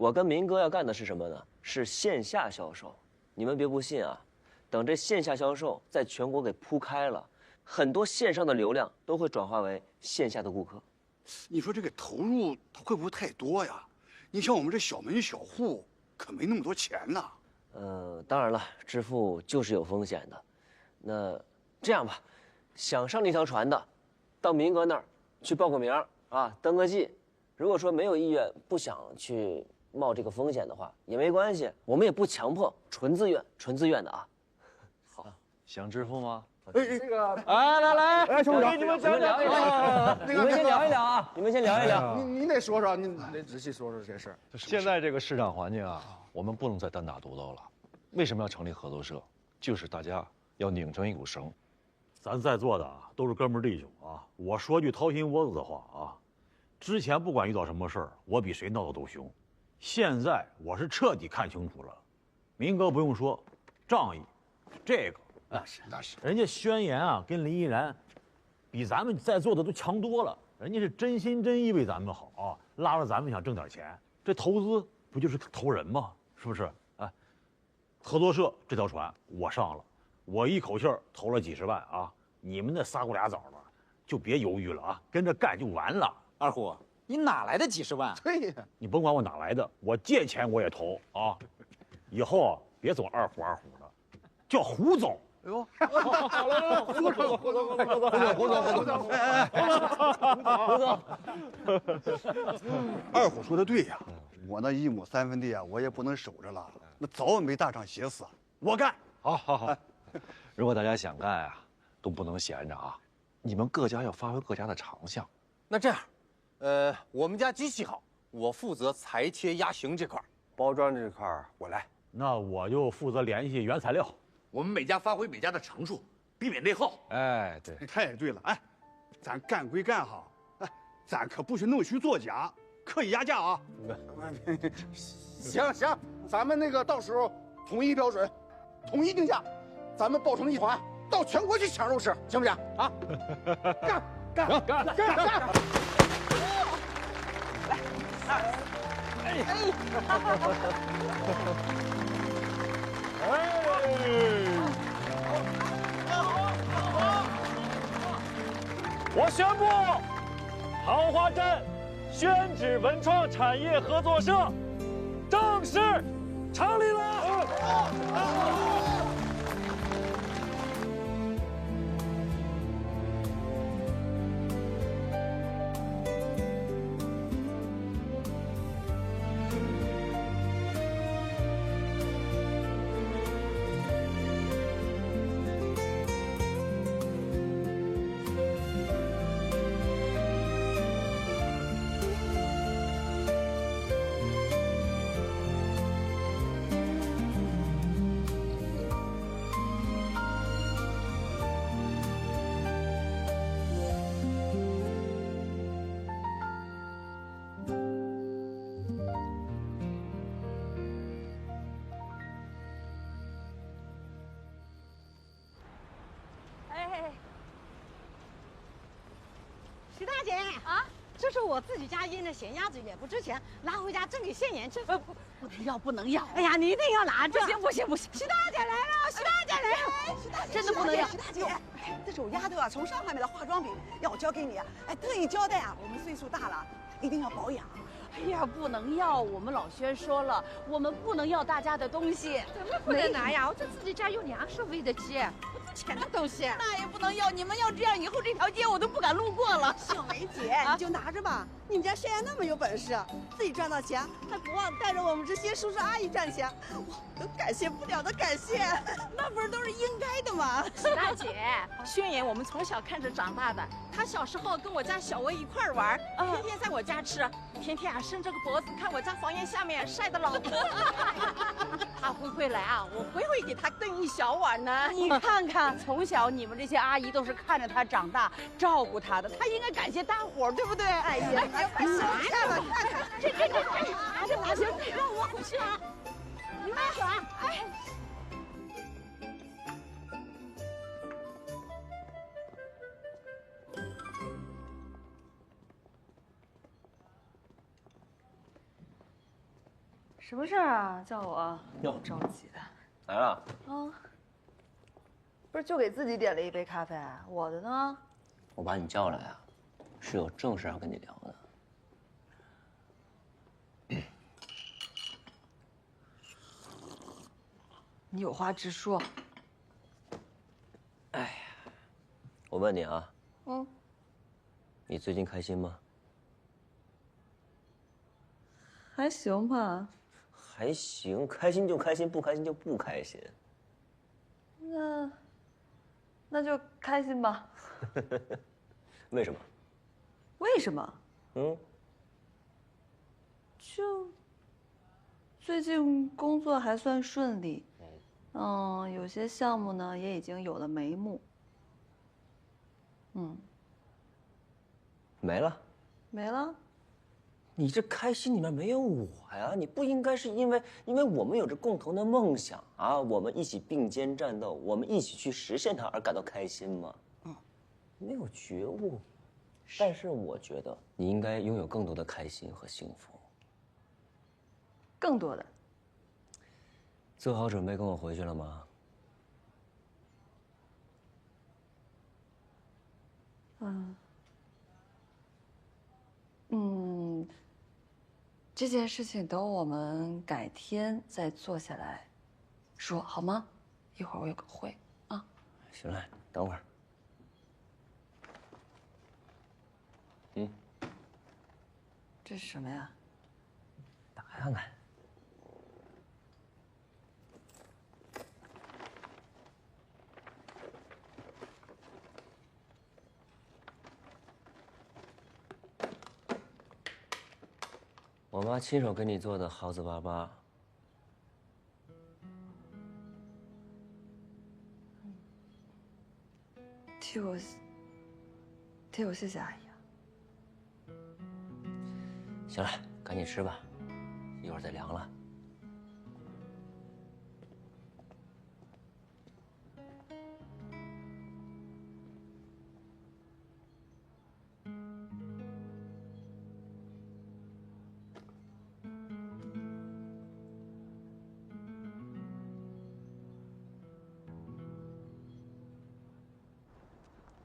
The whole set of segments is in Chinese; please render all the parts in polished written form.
我跟明哥要干的是什么呢？是线下销售。你们别不信啊，等这线下销售在全国给铺开了，很多线上的流量都会转化为线下的顾客。你说这个投入它会不会太多呀？你像我们这小门小户，可没那么多钱呐。当然了，致富就是有风险的。那这样吧，想上那条船的，到明哥那儿去报个名啊，登个记。如果说没有意愿，不想去冒这个风险的话，也没关系，我们也不强迫，纯自愿的啊。好，想致富吗？这个，来，哎，兄弟，你们聊一聊，你们先聊一聊啊，你们先聊一聊。你得说说，你得仔细说说这事儿。现在这个市场环境啊，我们不能再单打独斗了。为什么要成立合作社？就是大家要拧成一股绳。咱在座的都是哥们弟兄啊！我说句掏心窝子的话啊，之前不管遇到什么事儿，我比谁闹得都凶。现在我是彻底看清楚了，明哥不用说，仗义，这个那是，人家宣言啊，跟林依然比咱们在座的都强多了。人家是真心真意为咱们好啊，拉着咱们想挣点钱。这投资不就是投人吗？是不是？哎，合作社这条船我上了，我一口气儿投了几十万啊！你们那仨瓜俩枣的，就别犹豫了啊，跟着干就完了。二虎，你哪来的几十万？对呀，你甭管我哪来的，我借钱我也投啊！以后啊，别总二虎的，叫胡总。哎呦，好了，胡总，二虎说的对呀，我那1亩3分地啊，我也不能守着了，那早晚被大厂写死，我干。好，如果大家想干啊，都不能闲着啊！你们各家要发挥各家的长项。那这样，我们家机器好，我负责裁切压形这块，包装这块儿我来，那我就负责联系原材料。我们每家发挥每家的长处，避免内耗。哎，对，太对了，哎，咱干归干哈，哎，咱可不许弄虚作假，刻意压价啊。行，咱们那个到时候统一标准，统一定价，咱们抱成一团，到全国去抢肉吃，行不行啊？干！我宣布，桃花镇宣纸文创产业合作社正式成立了。徐大姐啊，这是我自己家腌的咸鸭子，也不值钱，拿回家蒸给县盐吃。不能要，不能要！哎呀，你一定要拿着！不行！徐大姐来了，徐大姐来了！徐大姐真的不能要！徐大姐，这手丫头啊，从上海买的化妆品要我交给你，哎，特意交代啊，我们岁数大了，一定要保养。哎呀，不能要！我们老轩说了，我们不能要大家的东西。怎么不能拿呀？我在自己家有粮食喂得起，不值钱的东西。那也不能要！你们要这样，以后这条街我都不敢路过了。小梅姐，你就拿着吧。你们家现在那么有本事，自己赚到钱，还不忘带着我们这些叔叔阿姨赚钱，我都感谢不了的感谢。那不是都是应该的吗？徐大姐，轩言我们从小看着长大的，他小时候跟我家小薇一块儿玩，天天在我家吃，天天啊伸着个脖子看我家房檐下面晒得老热。他回回来啊，我回回给他炖一小碗呢。你看看，从小你们这些阿姨都是看着他长大，照顾他的，他应该感谢大伙儿，对不对？哎呀，快收下吧，看看，这，拿着拿着，让我回去啊！你慢走啊！哎。什么事儿啊？叫我？哟，着急的。来了。啊，不是就给自己点了一杯咖啡，我的呢？我把你叫来啊，是有正事要跟你聊的。你有话直说。哎呀，我问你啊，嗯，你最近开心吗？还行吧。还行，开心就开心，不开心就不开心。那就开心吧。为什么？为什么？嗯，就最近工作还算顺利，有些项目呢也已经有了眉目。没了。没了。你这开心里面没有我呀？你不应该是因为我们有着共同的梦想啊，我们一起并肩战斗，我们一起去实现它而感到开心吗？没有觉悟。但是我觉得你应该拥有更多的开心和幸福。更多的。做好准备跟我回去了吗？这件事情等我们改天再坐下来说，好吗？一会儿我有个会啊。行了，等会儿。这是什么呀？打开看看。我妈亲手给你做的蒿子粑粑。替我谢谢阿姨啊。行了，赶紧吃吧，一会儿再凉了。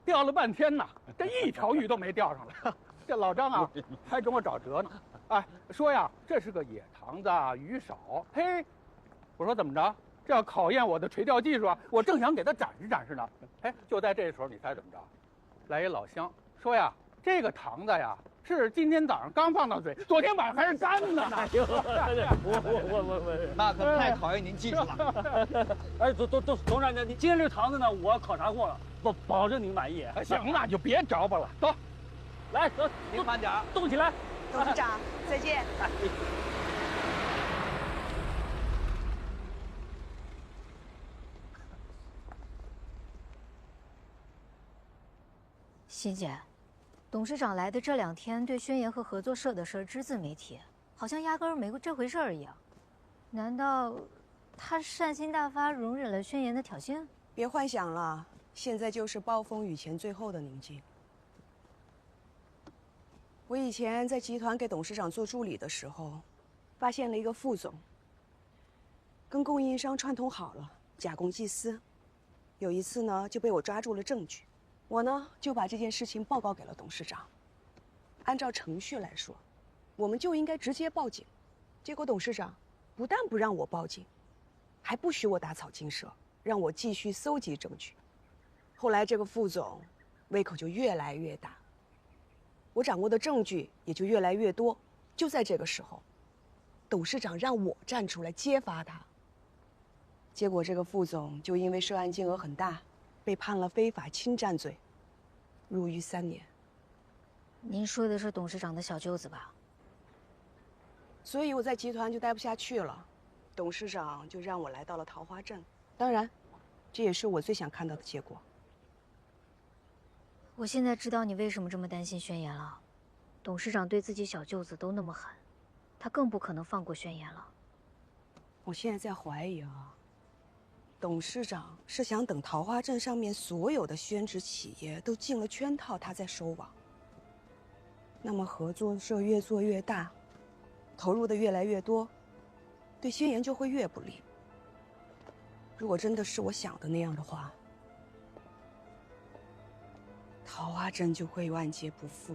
钓了半天呐，这一条鱼都没钓上来。这老张啊，还跟我找辙呢。哎，说呀，这是个野塘子，鱼少。嘿，我说怎么着？这要考验我的垂钓技术啊！我正想给他展示展示呢。哎，就在这时候，你猜怎么着？来一老乡说呀，这个塘子呀，是今天早上刚放到水，昨天晚上还是干的呢。我，那可太考验您技术了。哎，董事长，你今天这个塘子呢，我考察过了，保证您满意。行了，就别着吧了，走，来，走，您慢点，动起来。董事长，再见。欣姐，董事长来的这2天，对宣言和合作社的事只字没提，好像压根儿没这回事儿一样。难道他善心大发，容忍了宣言的挑衅？别幻想了，现在就是暴风雨前最后的宁静。我以前在集团给董事长做助理的时候，发现了一个副总跟供应商串通好了，假公济私。有一次呢，就被我抓住了证据。我呢就把这件事情报告给了董事长。按照程序来说，我们就应该直接报警。结果董事长不但不让我报警，还不许我打草惊蛇，让我继续搜集证据。后来这个副总胃口就越来越大，我掌握的证据也就越来越多。就在这个时候，董事长让我站出来揭发他。结果这个副总就因为涉案金额很大，被判了非法侵占罪，入狱3年。您说的是董事长的小舅子吧？所以我在集团就待不下去了，董事长就让我来到了桃花镇。当然，这也是我最想看到的结果。我现在知道你为什么这么担心宣言了。董事长对自己小舅子都那么狠，他更不可能放过宣言了。我现在在怀疑啊，董事长是想等桃花镇上面所有的宣纸企业都进了圈套，他再收网。那么合作社越做越大，投入的越来越多，对宣言就会越不利。如果真的是我想的那样的话，桃花镇就会万劫不复。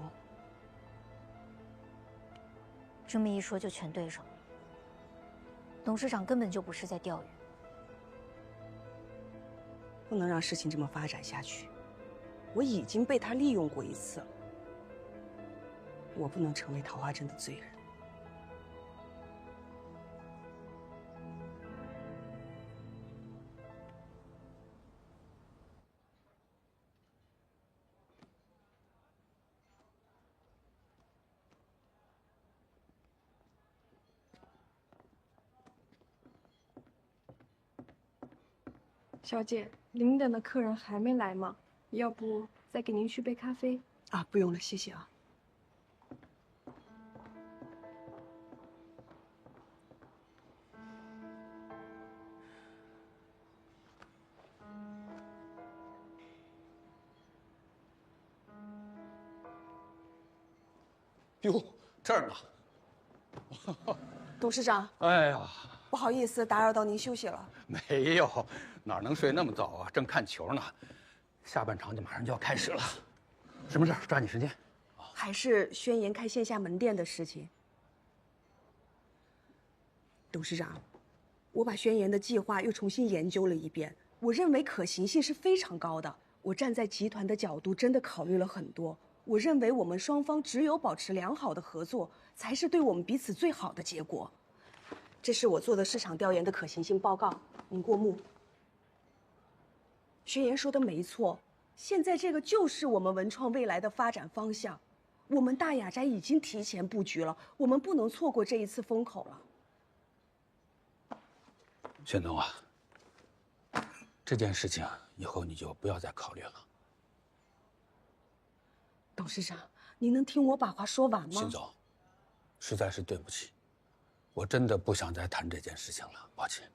这么一说，就全对上了。董事长根本就不是在钓鱼。不能让事情这么发展下去。我已经被他利用过一次了，我不能成为桃花镇的罪人。小姐，您等的客人还没来吗？要不再给您续杯咖啡？啊，不用了，谢谢啊。哟，这儿呢。董事长，哎呀，不好意思，打扰到您休息了。没有，哪能睡那么早啊？正看球呢。下半场就马上就要开始了，什么事儿？抓紧时间。还是宣言开线下门店的事情。董事长，我把宣言的计划又重新研究了一遍，我认为可行性是非常高的。我站在集团的角度，真的考虑了很多。我认为我们双方只有保持良好的合作，才是对我们彼此最好的结果。这是我做的市场调研的可行性报告，您过目。宣言说的没错，现在这个就是我们文创未来的发展方向。我们大雅斋已经提前布局了，我们不能错过这一次风口了。宣总啊，这件事情以后你就不要再考虑了。董事长，您能听我把话说完吗？辛总，实在是对不起，我真的不想再谈这件事情了，抱歉。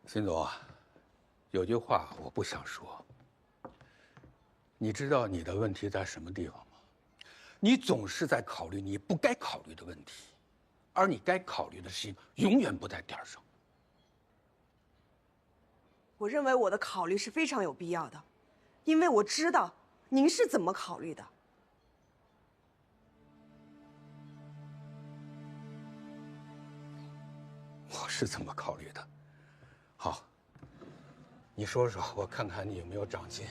辛总啊，有句话我不想说。你知道你的问题在什么地方吗？你总是在考虑你不该考虑的问题，而你该考虑的事情永远不在点儿上。我认为我的考虑是非常有必要的，因为我知道您是怎么考虑的。我是怎么考虑的？好，你说说，我看看你有没有长进。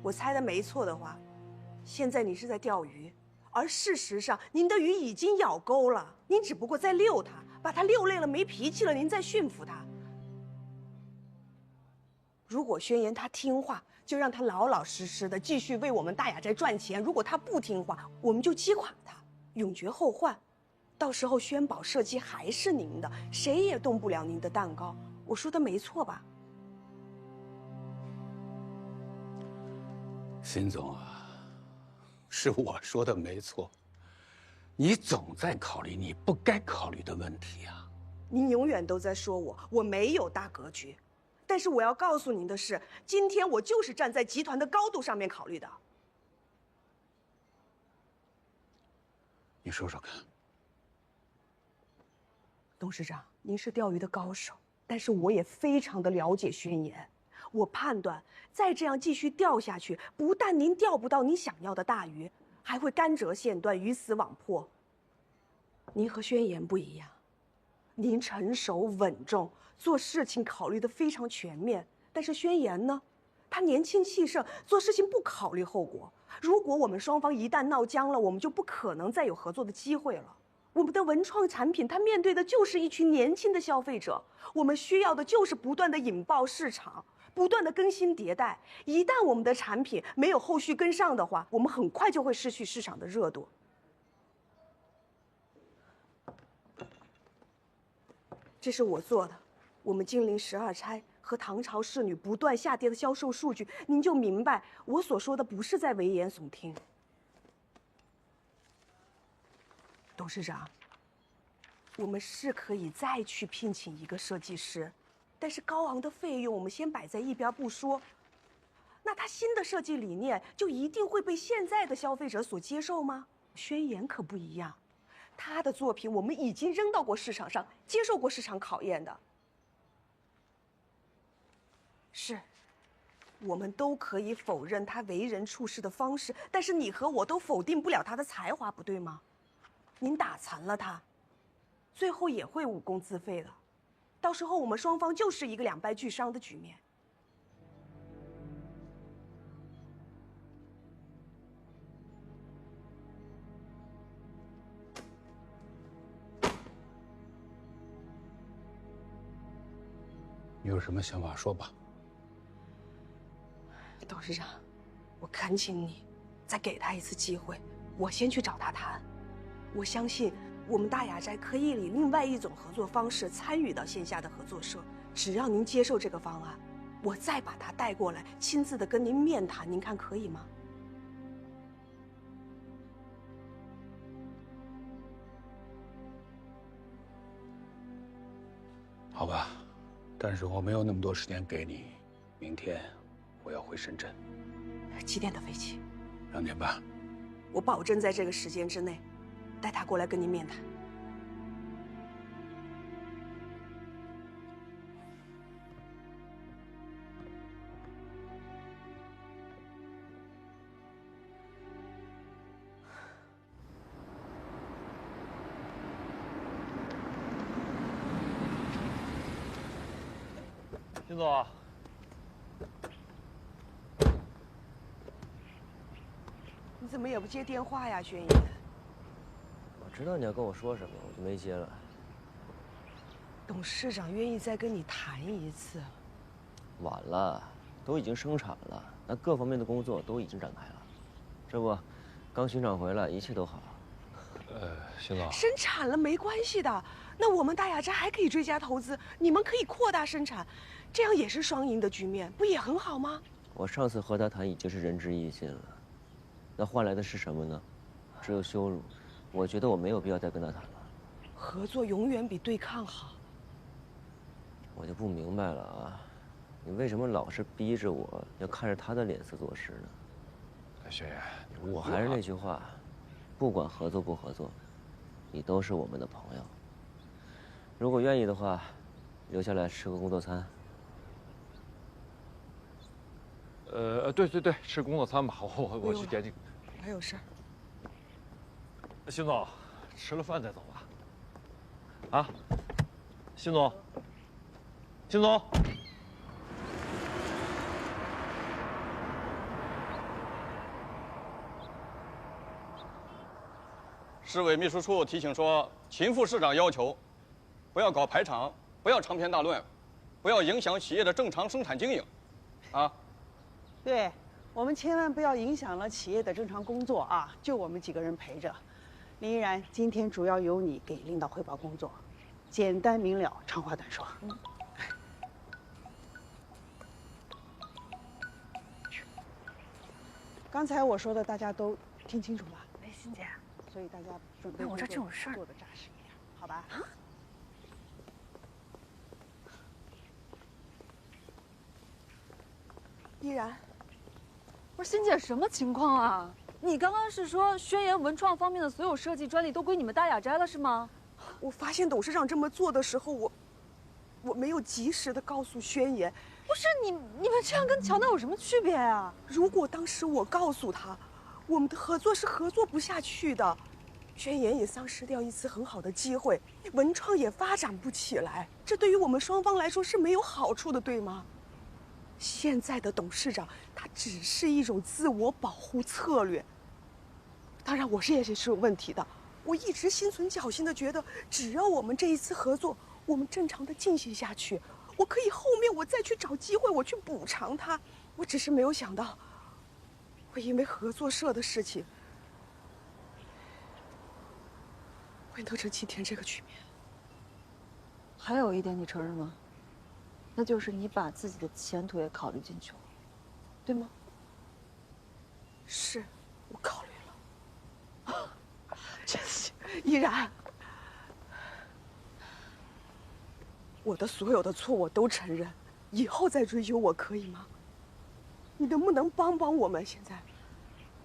我猜的没错的话，现在你是在钓鱼，而事实上您的鱼已经咬钩了，您只不过在遛它，把它遛累了没脾气了，您再驯服它。如果宣言他听话，就让他老老实实的继续为我们大雅斋赚钱；如果他不听话，我们就击垮他，永绝后患。到时候宣宝社稷还是您的，谁也动不了您的蛋糕。我说的没错吧？辛总啊，是我说的没错。你总在考虑你不该考虑的问题啊。您永远都在说我没有大格局，但是我要告诉您的是，今天我就是站在集团的高度上面考虑的。你说说看。董事长，您是钓鱼的高手，但是我也非常的了解宣言。我判断，再这样继续钓下去，不但您钓不到你想要的大鱼，还会甘蔗线断，鱼死网破。您和宣言不一样，您成熟稳重，做事情考虑得非常全面。但是宣言呢，他年轻气盛，做事情不考虑后果。如果我们双方一旦闹僵了，我们就不可能再有合作的机会了。我们的文创产品，它面对的就是一群年轻的消费者，我们需要的就是不断的引爆市场，不断的更新迭代。一旦我们的产品没有后续跟上的话，我们很快就会失去市场的热度。这是我做的，我们金陵12钗和唐朝仕女不断下跌的销售数据，您就明白我所说的不是在危言耸听。董事长，我们是可以再去聘请一个设计师，但是高昂的费用我们先摆在一边不说，那他新的设计理念就一定会被现在的消费者所接受吗？宣言可不一样，他的作品我们已经扔到过市场上，接受过市场考验的。是，我们都可以否认他为人处事的方式，但是你和我都否定不了他的才华，不对吗？您打残了他，最后也会武功自废的，到时候我们双方就是一个两败俱伤的局面。你有什么想法说吧。董事长，我恳请你再给他一次机会，我先去找他谈。我相信我们大雅斋可以以另外一种合作方式参与到线下的合作社，只要您接受这个方案，我再把他带过来，亲自的跟您面谈，您看可以吗？好吧，但是我没有那么多时间给你。明天我要回深圳。几点的飞机2点半。我保证在这个时间之内，带他过来跟您面谈。金总，你怎么也不接电话呀，宣言？我知道你要跟我说什么，我就没接了。董事长愿意再跟你谈一次。晚了，都已经生产了，那各方面的工作都已经展开了。这不，刚巡厂回来，一切都好。邢总，生产了没关系的，那我们大雅斋还可以追加投资，你们可以扩大生产，这样也是双赢的局面，不也很好吗？我上次和他谈已经是仁至义尽了，那换来的是什么呢？只有羞辱。我觉得我没有必要再跟他谈了。合作永远比对抗好。我就不明白了啊，你为什么老是逼着我要看着他的脸色做事呢？轩辕，我还是那句话，不管合作不合作，你都是我们的朋友。如果愿意的话，留下来吃个工作餐。对，吃工作餐吧，我去点几个。还有事儿。邢总，吃了饭再走吧。啊，邢总，邢总。市委秘书处提醒说，秦副市长要求，不要搞排场，不要长篇大论，不要影响企业的正常生产经营，啊。对，我们千万不要影响了企业的正常工作啊！就我们几个人陪着。林依然，今天主要由你给领导汇报工作，简单明了，长话短说。刚才我说的大家都听清楚了？没欣姐。所以大家准备我这种事儿做的扎实一点，好吧？啊。依然，不是欣姐，什么情况啊？你刚刚是说宣言文创方面的所有设计专利都归你们大雅斋了是吗？我发现董事长这么做的时候，我没有及时的告诉宣言。不是你们这样跟乔娜有什么区别啊？如果当时我告诉他，我们的合作是合作不下去的，宣言也丧失掉一次很好的机会，文创也发展不起来，这对于我们双方来说是没有好处的，对吗？现在的董事长，他只是一种自我保护策略。当然，我也是有问题的。我一直心存侥幸的觉得，只要我们这一次合作，我们正常的进行下去，我可以后面我再去找机会，我去补偿他。我只是没有想到，会因为合作社的事情，会弄成今天这个局面。还有一点你承认吗？那就是你把自己的前途也考虑进去了，对吗？是，我考虑了。真是，依然，我的所有的错我都承认，以后再追究我可以吗？你能不能帮帮我们？现在，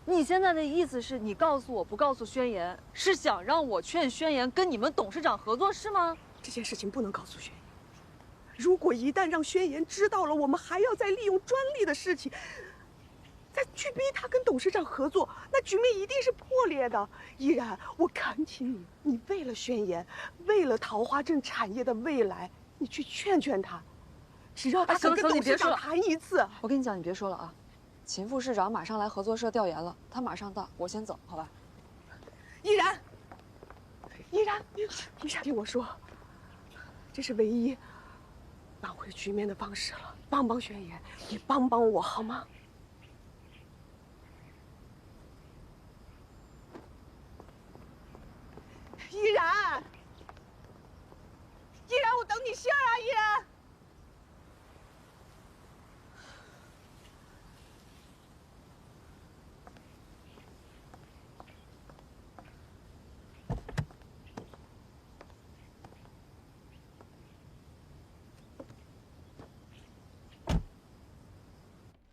你现在的意思是你告诉我不告诉宣言，是想让我劝宣言跟你们董事长合作是吗？这件事情不能告诉宣言，如果一旦让宣言知道了，我们还要再利用专利的事情，再去逼他跟董事长合作，那局面一定是破裂的。依然，我恳请你，你为了宣言，为了桃花镇产业的未来，你去劝劝他，只要他肯跟董事长谈一次。我跟你讲，你别说了啊，秦副市长马上来合作社调研了，他马上到，我先走，好吧？依然，听我说，这是唯一挽回局面的方式了，帮帮宣言，也帮帮我，好吗？依然，我等你信儿啊，依然。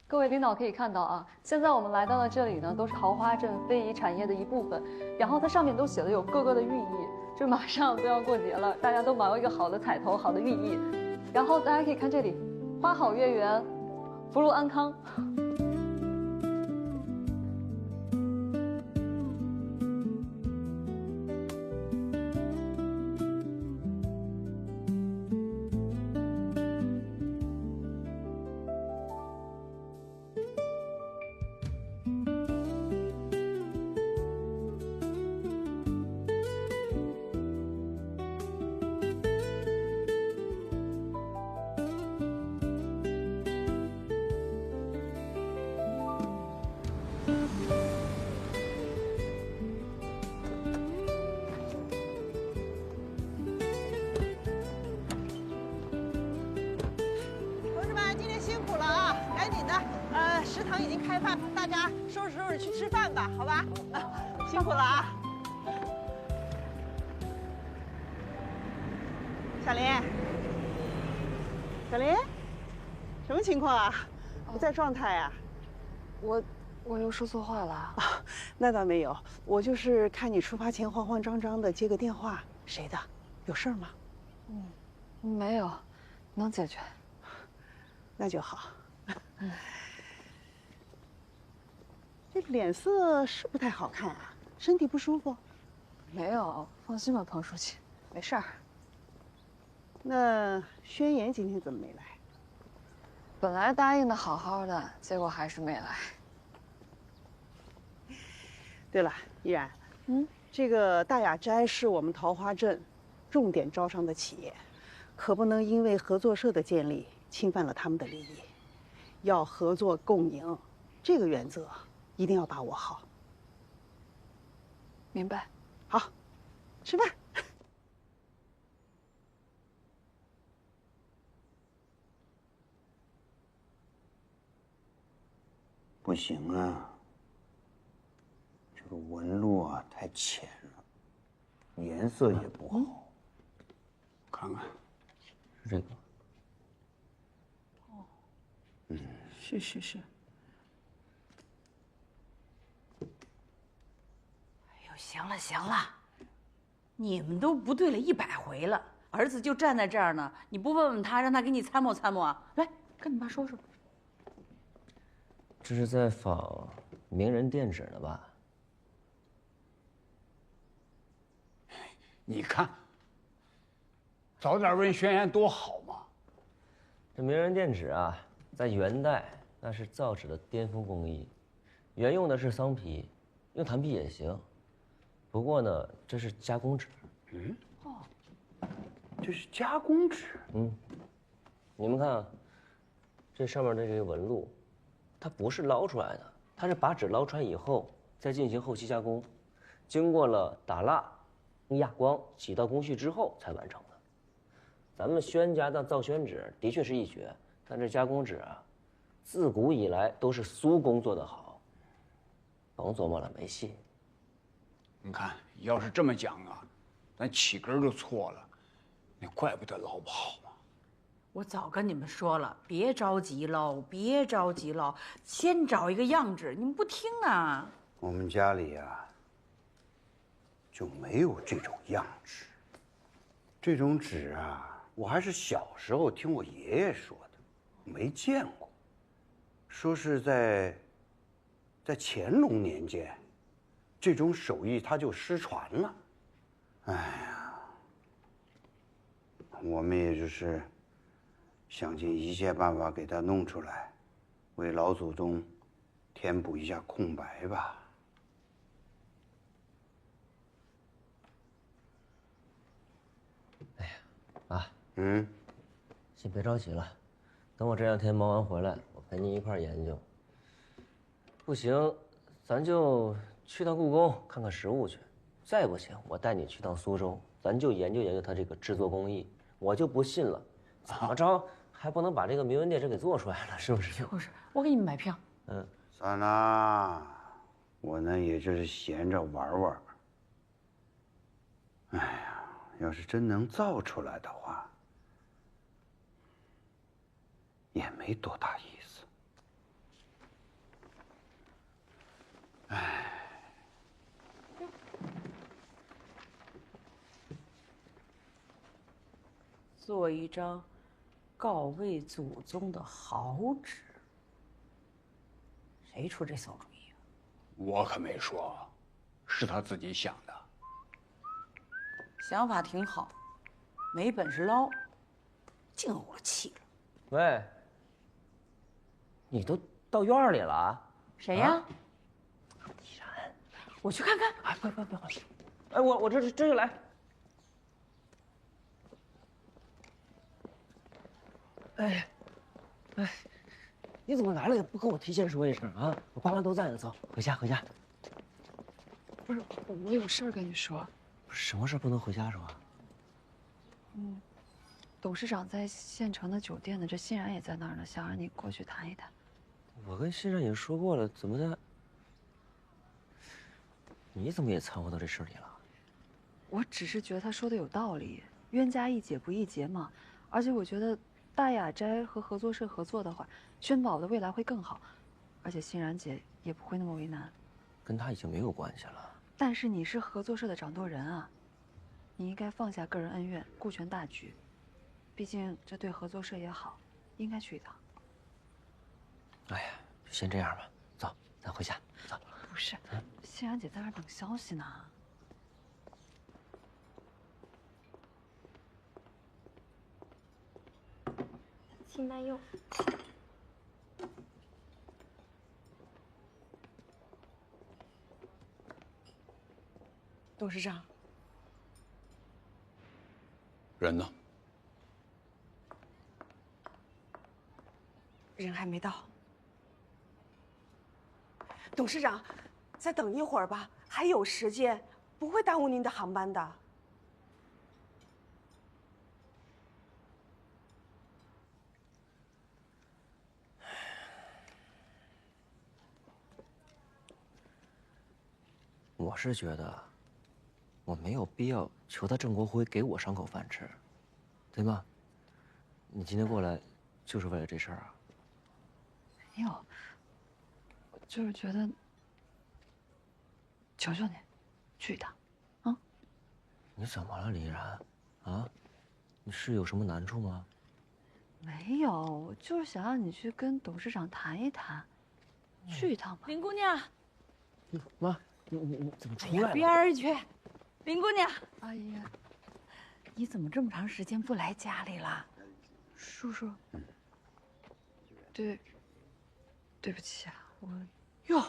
各位领导可以看到啊，现在我们来到了这里呢，都是桃花镇非遗产业的一部分，然后它上面都写了有各个的寓意。这马上都要过节了，大家都忙一个好的彩头，好的寓意。然后大家可以看这里，花好月圆，福禄安康。食堂已经开饭，大家收拾收拾去吃饭吧，好吧？辛苦了啊！小林，什么情况啊？不在状态啊？我又说错话了啊？那倒没有，我就是看你出发前慌慌张张的，接个电话，谁的？有事儿吗？没有，能解决。那就好。这脸色是不太好看啊，身体不舒服？没有，放心吧，彭书记，没事儿。那宣言今天怎么没来？本来答应的好好的，结果还是没来。对了，依然，这个大雅斋是我们桃花镇重点招商的企业，可不能因为合作社的建立侵犯了他们的利益，要合作共赢，这个原则一定要把握好。明白。好，吃饭。不行啊，这个纹路啊太浅了，颜色也不好。看看，是这个。是。行了，你们都不对了100回了，儿子就站在这儿呢，你不问问他，让他给你参谋参谋啊？来，跟你爸说说。这是在仿名人电纸呢吧？你看，早点问宣言多好嘛！这名人电纸啊，在元代那是造纸的巅峰工艺，原用的是桑皮，用檀皮也行。不过呢，这是加工纸。这是加工纸。你们看啊，这上面的这个纹路，它不是捞出来的，它是把纸捞出来以后再进行后期加工，经过了打蜡、压光几道工序之后才完成的。咱们宣家的造宣纸的确是一绝，但这加工纸啊，自古以来都是苏工做得好，甭琢磨了，没戏。你看，要是这么讲啊，咱起根就错了，那怪不得捞不好嘛。我早跟你们说了，别着急喽，别着急喽，先找一个样纸。你们不听啊？我们家里呀，就没有这种样纸。这种纸啊，我还是小时候听我爷爷说的，没见过。说是在乾隆年间，这种手艺它就失传了。哎呀，我们也就是想尽一切办法给它弄出来，为老祖宗填补一下空白吧。先别着急了，等我这2天忙完回来，我陪你一块儿研究。不行，咱就去趟故宫看看实物去。再不行，我带你去趟苏州，咱就研究研究它这个制作工艺。我就不信了，怎么着还不能把这个铭文殿试给做出来了，是不是？就是，我给你们买票。算了，我呢也就是闲着玩玩。哎呀，要是真能造出来的话，也没多大意思。哎，做一张告慰祖宗的好纸。谁出这馊主意啊？我可没说，是他自己想的。想法挺好，没本事捞，净怄了气了。喂，你都到院里了啊？谁呀？依然，我去看看。哎，不，哎，我这就来。哎，你怎么来了也不跟我提前说一声啊？我爸妈都在呢，走，回家。不是，我有事儿跟你说。什么事不能回家说？董事长在县城的酒店呢，这欣然也在那儿呢，想让你过去谈一谈。我跟欣然也说过了，怎么的？你怎么也掺和到这事里了？我只是觉得他说的有道理，冤家宜解不宜结嘛。而且我觉得大雅斋和合作社合作的话，轩宝的未来会更好，而且欣然姐也不会那么为难。跟他已经没有关系了。但是你是合作社的掌舵人啊，你应该放下个人恩怨，顾全大局。毕竟这对合作社也好，应该去一趟。哎呀，就先这样吧，走，咱回家，走。不是，欣然姐在那儿等消息呢。请慢用。董事长，人呢？人还没到。董事长，再等一会儿吧，还有时间，不会耽误您的航班的。我是觉得，我没有必要求他郑国辉给我上口饭吃，对吗？你今天过来，就是为了这事儿啊？没有，我就是觉得，求求你，去一趟，啊？你怎么了，李然？啊？你是有什么难处吗？没有，我就是想让你去跟董事长谈一谈，去一趟吧。林姑娘，妈。你怎么出来了？边儿去，林姑娘。哎呀，你怎么这么长时间不来家里了？叔叔，对不起啊，哟，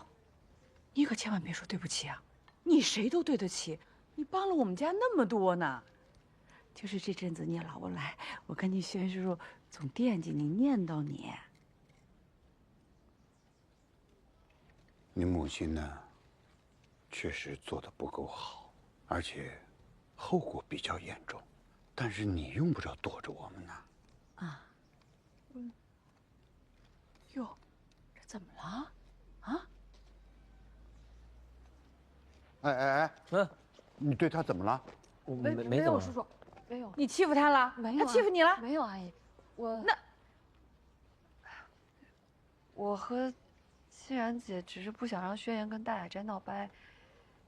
你可千万别说对不起啊！你谁都对得起，你帮了我们家那么多呢。就是这阵子你老不来，我跟你轩叔叔总惦记你，念叨你。你母亲呢？确实做得不够好，而且后果比较严重，但是你用不着躲着我们呐。啊，哟，这怎么了？啊？哎，你对他怎么了？没有叔叔，没有。你欺负他了？没有，他欺负你了？没有，阿姨。我和欣然姐只是不想让轩辕跟大雅斋闹掰，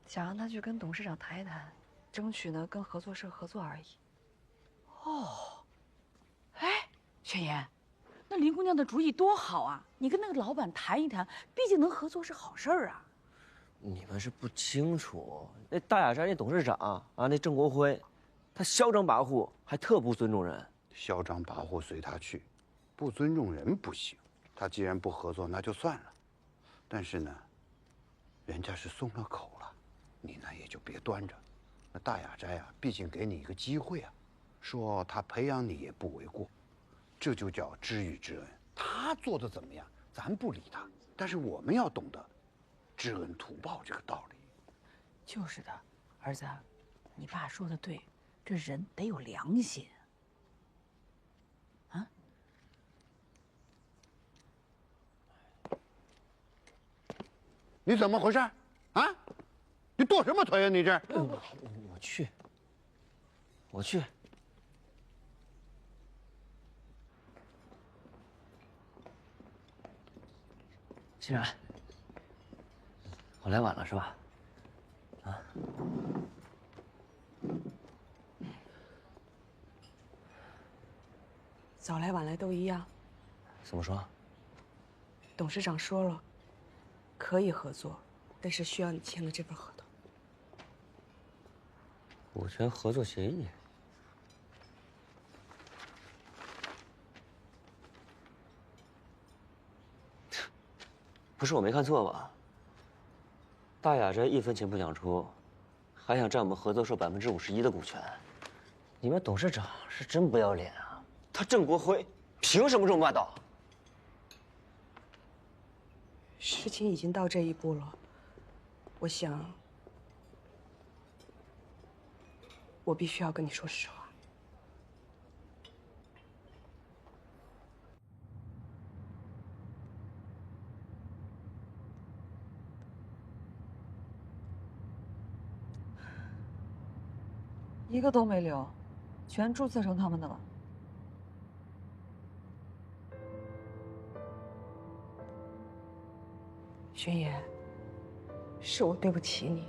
想让他去跟董事长谈一谈，争取呢跟合作社合作而已。哦，哎，轩辕，那林姑娘的主意多好啊！你跟那个老板谈一谈，毕竟能合作是好事儿啊。你们是不清楚，那大雅斋那董事长啊，那郑国辉，他嚣张跋扈，还特不尊重人。嚣张跋扈随他去，不尊重人不行。他既然不合作，那就算了。但是呢，人家是松了口了，你呢也就别端着。那大雅斋啊，毕竟给你一个机会啊，说他培养你也不为过，这就叫知遇之恩。他做的怎么样，咱不理他，但是我们要懂得知恩图报这个道理。就是的，儿子，你爸说的对，这人得有良心。啊？你怎么回事？啊？你跺什么腿呀？你这……我去。欣然，我来晚了是吧？啊？早来晚来都一样。怎么说？董事长说了，可以合作，但是需要你签了这份合同。股权合作协议。不是我没看错吧？大雅斋1分钱不想出，还想占我们合作社51%的股权。你们董事长是真不要脸啊！他郑国辉凭什么这么霸道？事情已经到这一步了，我想，我必须要跟你说实话。一个都没留，全注册成他们的了。轩辕，是我对不起你。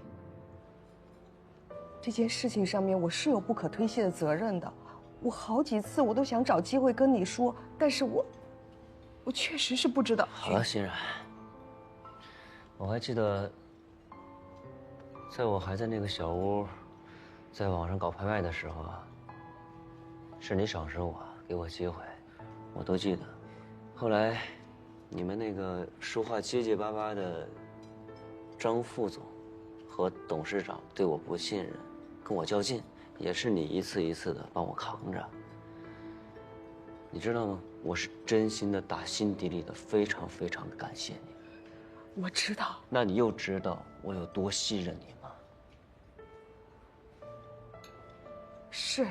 这件事情上面我是有不可推卸的责任的。我好几次我都想找机会跟你说，但是我确实是不知道。好了，欣然，我还记得，在我还在那个小屋，在网上搞拍卖的时候啊，是你赏识我，给我机会，我都记得。后来，你们那个说话结结巴巴的张副总和董事长对我不信任，跟我较劲，也是你一次一次的帮我扛着。你知道吗？我是真心的、打心底里的非常非常的感谢你。我知道。那你又知道我有多信任你吗？是，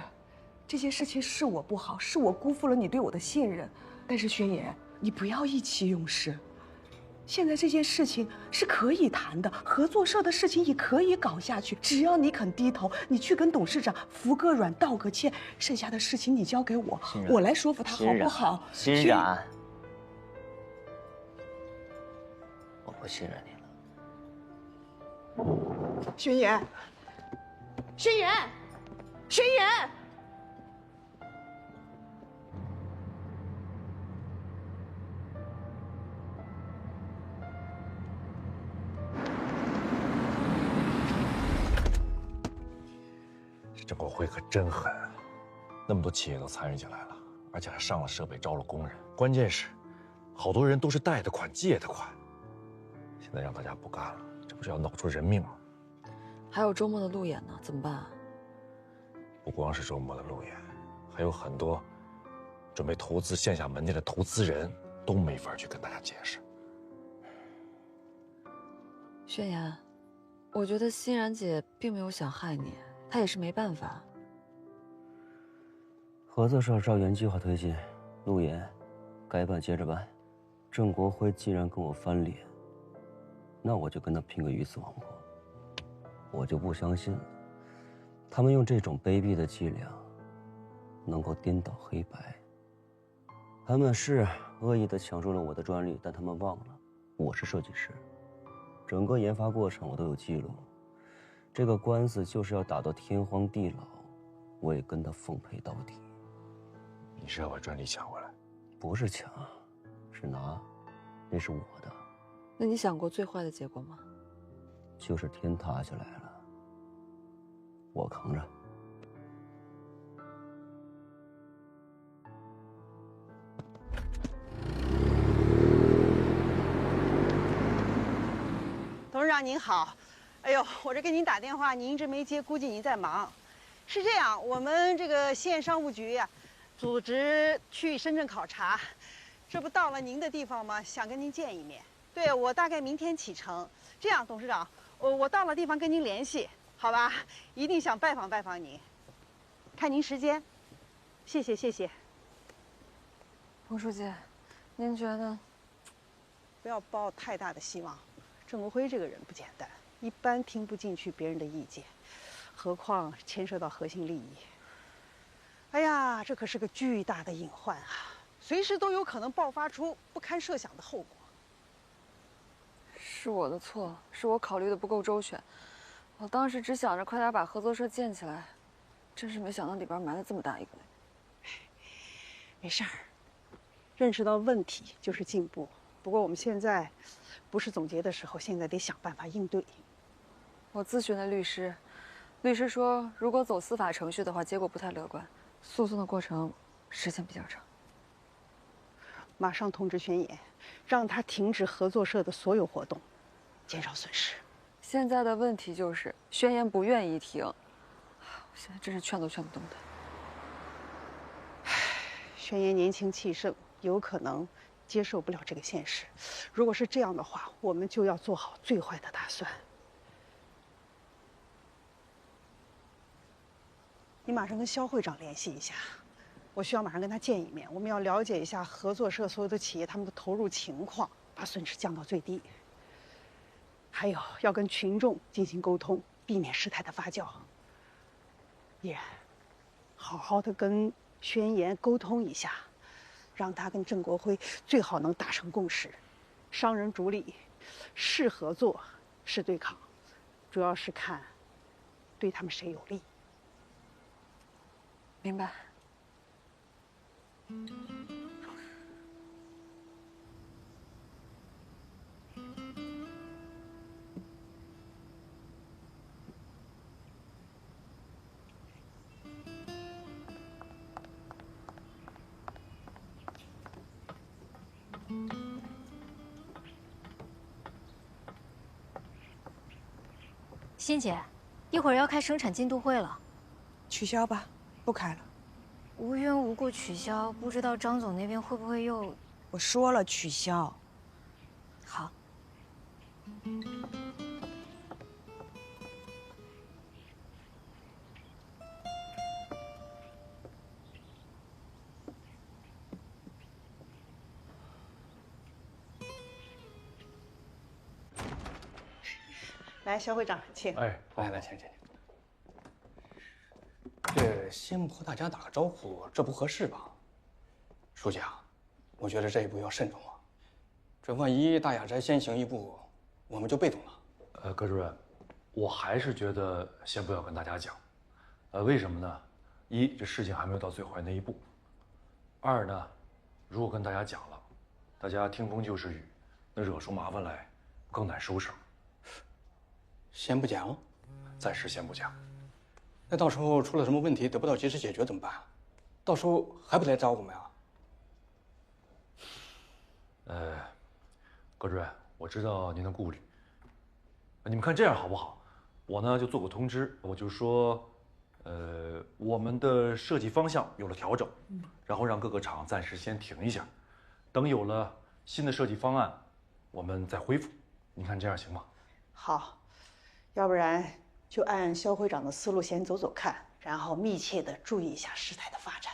这件事情是我不好，是我辜负了你对我的信任。但是轩辕，你不要意气用事。现在这件事情是可以谈的，合作社的事情也可以搞下去，只要你肯低头，你去跟董事长服个软、道个歉，剩下的事情你交给我，我来说服他，好不好？欣然，我不信任你了。轩辕，轩辕，轩辕。郑国辉可真狠啊，那么多企业都参与进来了，而且还上了设备，招了工人。关键是，好多人都是贷的款、借的款。现在让大家不干了，这不是要闹出人命吗？还有周末的路演呢，怎么办啊？不光是周末的路演，还有很多准备投资线下门店的投资人都没法去跟大家解释。轩辕，我觉得欣然姐并没有想害你。他也是没办法。合作社照原计划推进，路演该办接着办。郑国辉既然跟我翻脸，那我就跟他拼个鱼死网破。我就不相信了，他们用这种卑鄙的伎俩，能够颠倒黑白，他们是恶意的抢注了我的专利，但他们忘了我是设计师，整个研发过程我都有记录。这个官司就是要打到天荒地老，我也跟他奉陪到底。你是要把专利抢回来？不是抢，是拿，那是我的。那你想过最坏的结果吗？就是天塌下来了，我扛着。董事长您好，哎呦，我这给您打电话，您一直没接，估计您在忙。是这样，我们这个县商务局呀，组织去深圳考察，这不到了您的地方吗？想跟您见一面。对，我大概明天启程。这样，董事长，我到了地方跟您联系，好吧？一定想拜访拜访您，看您时间。谢谢谢谢。彭书记，您觉得？不要抱太大的希望。郑国辉这个人不简单，一般听不进去别人的意见，何况牵涉到核心利益。哎呀，这可是个巨大的隐患啊，随时都有可能爆发出不堪设想的后果。是我的错，是我考虑的不够周全。我当时只想着快点把合作社建起来，真是没想到里边埋了这么大一个。没事儿，认识到问题就是进步。不过我们现在不是总结的时候，现在得想办法应对。我咨询了律师，律师说如果走司法程序的话，结果不太乐观，诉讼的过程时间比较长。马上通知宣言，让他停止合作社的所有活动，减少损失。现在的问题就是宣言不愿意停，我现在真是劝都劝不动他。宣言年轻气盛，有可能接受不了这个现实。如果是这样的话，我们就要做好最坏的打算。你马上跟肖会长联系一下，我需要马上跟他见一面。我们要了解一下合作社所有的企业他们的投入情况，把损失降到最低。还有要跟群众进行沟通，避免事态的发酵。依然，好好的跟宣言沟通一下。让他跟郑国辉最好能达成共识，商人逐利，是合作是对抗，主要是看对他们谁有利。明白。欣姐，一会儿要开生产进度会了，取消吧，不开了。无缘无故取消，不知道张总那边会不会又……我说了取消。好。来，肖会长，请。哎，来，请。这先不和大家打个招呼，这不合适吧？书记啊，我觉得这一步要慎重啊。这万一大雅斋先行一步，我们就被动了。葛主任，我还是觉得先不要跟大家讲。为什么呢？一，这事情还没有到最坏那一步；二呢，如果跟大家讲了，大家听风就是雨，那惹出麻烦来更难收拾。先不讲，暂时先不讲。那到时候出了什么问题得不到及时解决怎么办？到时候还不来找我们啊？葛主任，我知道您的顾虑。你们看这样好不好？我呢就做个通知，我就说，我们的设计方向有了调整，然后让各个厂暂时先停一下，等有了新的设计方案，我们再恢复。您看这样行吗？好。要不然就按肖会长的思路先走走看，然后密切的注意一下事态的发展。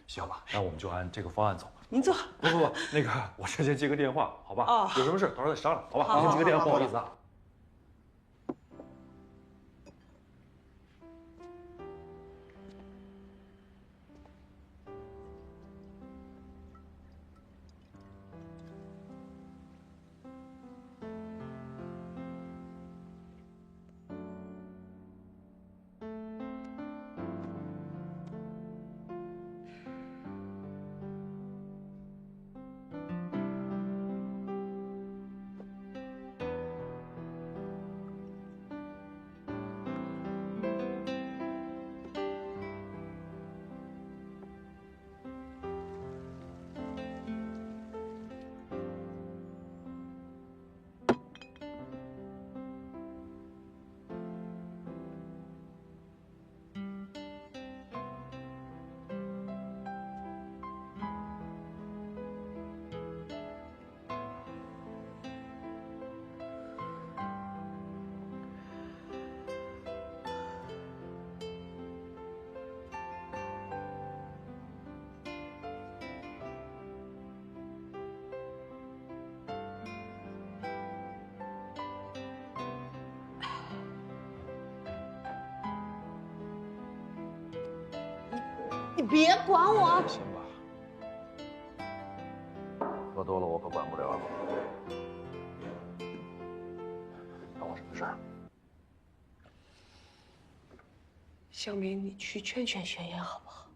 行吧，那我们就按这个方案走。您坐。不，那个我先接个电话，好吧？哦，有什么事到时候再商量，好吧？好，先接个电话，不好意思啊。你别管我。行吧，喝多了我可管不了了。找我什么事儿？小明，你去劝劝轩言好不好？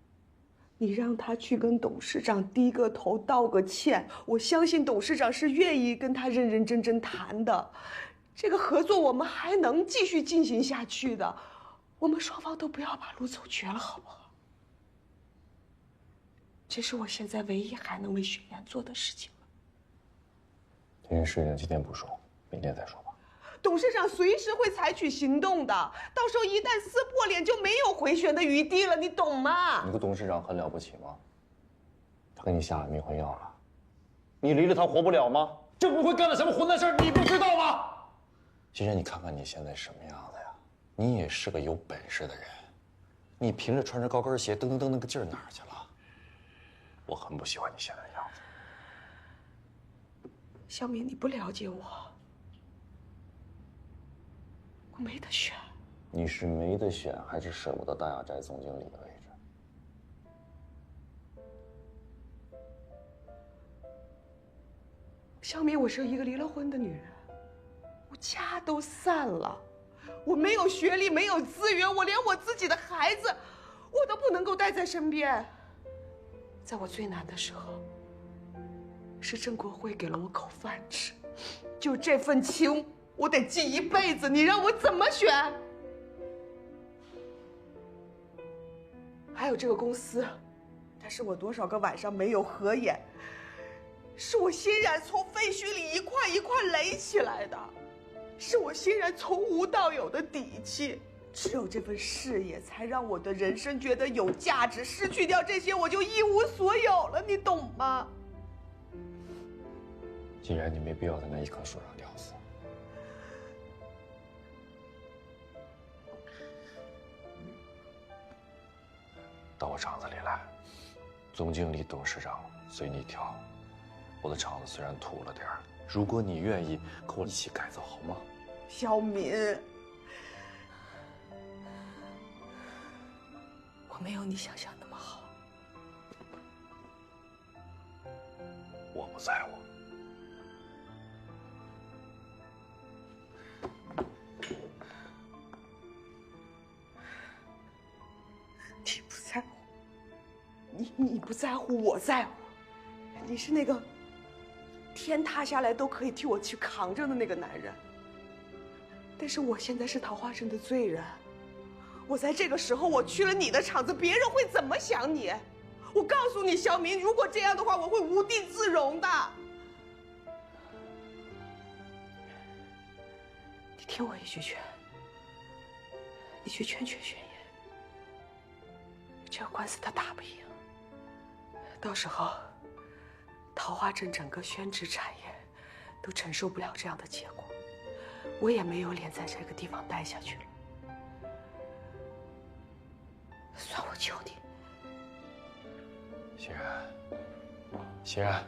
你让他去跟董事长低个头道个歉，我相信董事长是愿意跟他认认真真谈的。这个合作我们还能继续进行下去的，我们双方都不要把路走绝了，好不好？这是我现在唯一还能为轩言做的事情了。这件事情今天不说，明天再说吧。董事长随时会采取行动的，到时候一旦撕破脸，就没有回旋的余地了，你懂吗？你个董事长很了不起吗？他给你下了迷魂药了，你离了他活不了吗？郑不会干了什么混蛋事儿，你不知道吗？既然你看看你现在什么样子呀，你也是个有本事的人，你凭着穿着高跟鞋噔噔噔那个劲儿哪儿去了？我很不喜欢你现在的样子。小明，你不了解我，我没得选。你是没得选，还是舍不得大雅斋总经理的位置？小明，我是一个离了婚的女人，我家都散了，我没有学历，没有资源，我连我自己的孩子，我都不能够带在身边。在我最难的时候，是郑国辉给了我口饭吃，就这份情，我得记一辈子。你让我怎么选？还有这个公司，它是我多少个晚上没有合眼，是我欣然从废墟里一块一块垒起来的，是我欣然从无到有的底气。只有这份事业，才让我的人生觉得有价值。失去掉这些，我就一无所有了，你懂吗？既然你没必要在那一棵树上吊死，到我厂子里来，总经理、董事长随你挑。我的厂子虽然土了点儿，如果你愿意，跟我一起改造，好吗？小敏，我没有你想象那么好。我不在乎。你不在乎，你不在乎，我在乎。你是那个天塌下来都可以替我去扛着的那个男人。但是我现在是桃花镇的罪人，我在这个时候我去了你的厂子，别人会怎么想你？我告诉你，小明，如果这样的话，我会无地自容的。你听我一句劝，你去劝劝轩言。这个官司他打不赢，到时候桃花镇整个宣纸产业都承受不了这样的结果，我也没有脸在这个地方待下去了。算我求你。欣然，欣然。